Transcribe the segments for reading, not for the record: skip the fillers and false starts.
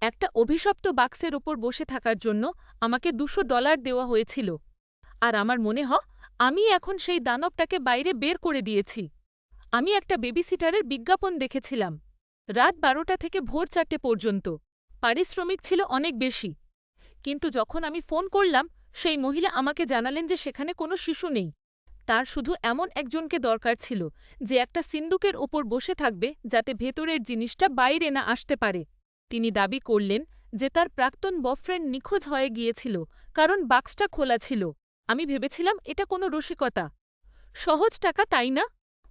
একটা অভিশপ্ত বাক্সের ওপর বসে থাকার জন্য আমাকে $200 দেওয়া হয়েছিল। আর আমার মনে হয় আমি এখন সেই দানবটাকে বাইরে বের করে দিয়েছি। আমি একটা বেবিসিটারের বিজ্ঞাপন দেখেছিলাম, রাত 12টা থেকে ভোর 4টে পর্যন্ত। পারিশ্রমিক ছিল অনেক বেশি। কিন্তু যখন আমি ফোন করলাম, সেই মহিলা আমাকে জানালেন যে সেখানে কোনো শিশু নেই। তার শুধু এমন একজনকে দরকার ছিল যে একটা সিন্দুকের ওপর বসে থাকবে যাতে ভেতরের জিনিসটা বাইরে না আসতে পারে। তিনি দাবি করলেন যে তার প্রাক্তন বয়ফ্রেন্ড নিখোঁজ হয়ে গিয়েছিল কারণ বাক্সটা খোলা ছিল। আমি ভেবেছিলাম এটা কোনো রসিকতা। সহজ টাকা, তাই না?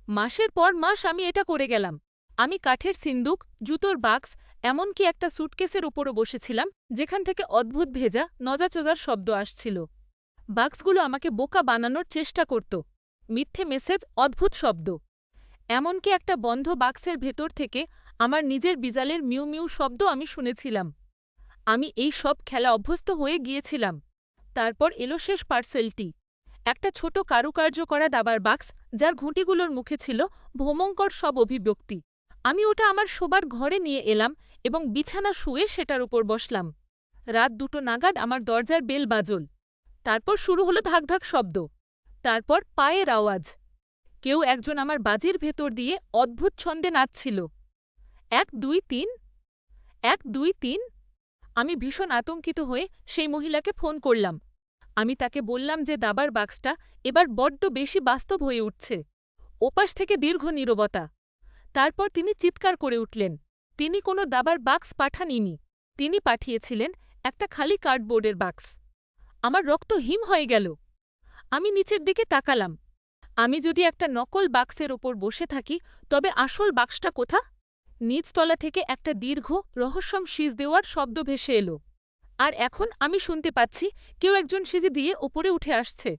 মাসের পর মাস আমি এটা করে গেলাম। আমি কাঠের সিন্দুক, জুতোর বাক্স, এমনকি একটা স্যুটকেসের ওপরও বসেছিলাম যেখান থেকে অদ্ভুত ভেজা, নজাচজার শব্দ আসছিল। বাক্সগুলো আমাকে বোকা বানানোর চেষ্টা করত। মিথ্যে মেসেজ, অদ্ভুত শব্দ। এমনকি একটা বন্ধ বাক্সের ভেতর থেকে আমার নিজের বিড়ালের মিউ মিউ শব্দ আমি শুনেছিলাম। আমি এই সব খেলা অভ্যস্ত হয়ে গিয়েছিলাম। তারপর এলো শেষ পার্সেলটি। একটা ছোট কারুকার্য করা দাবার বাক্স যার ঘুঁটিগুলোর মুখে ছিল ভ্রমঙ্কর সব অভিব্যক্তি। আমি ওটা আমার শোবার ঘরে নিয়ে এলাম এবং বিছানা শুয়ে সেটার উপর বসলাম। রাত 2টো নাগাদ আমার দরজার বেল বাজল। তারপর শুরু হলো ধাক ধাক শব্দ। তারপর পায়ের আওয়াজ। কেউ একজন আমার বাজির ভেতর দিয়ে অদ্ভুত ছন্দে নাচছিল। 1, 2, 3, 1, 2, 3। আমি ভীষণ আতঙ্কিত হয়ে সেই মহিলাকে ফোন করলাম। আমি তাকে বললাম যে দাবার বাক্সটা এবার বড্ড বেশি বাস্তব হয়ে উঠছে। ওপাশ থেকে দীর্ঘ নীরবতা। তারপর তিনি চিৎকার করে উঠলেন। তিনি কোনো দাবার বাক্স পাঠাননি। তিনি পাঠিয়েছিলেন একটা খালি কার্ডবোর্ডের বাক্স। আমার রক্ত হিম হয়ে গেল। আমি নিচের দিকে তাকালাম। আমি যদি একটা নকল বাক্সের ওপর বসে থাকি, তবে আসল বাক্সটা কোথা? নিচতলা থেকে একটা দীর্ঘ, রহস্যম শিস দেওয়ার শব্দ ভেসে এলো। আর এখন আমি শুনতে পাচ্ছি কেউ একজন সিঁড়ি দিয়ে ওপরে উঠে আসছে।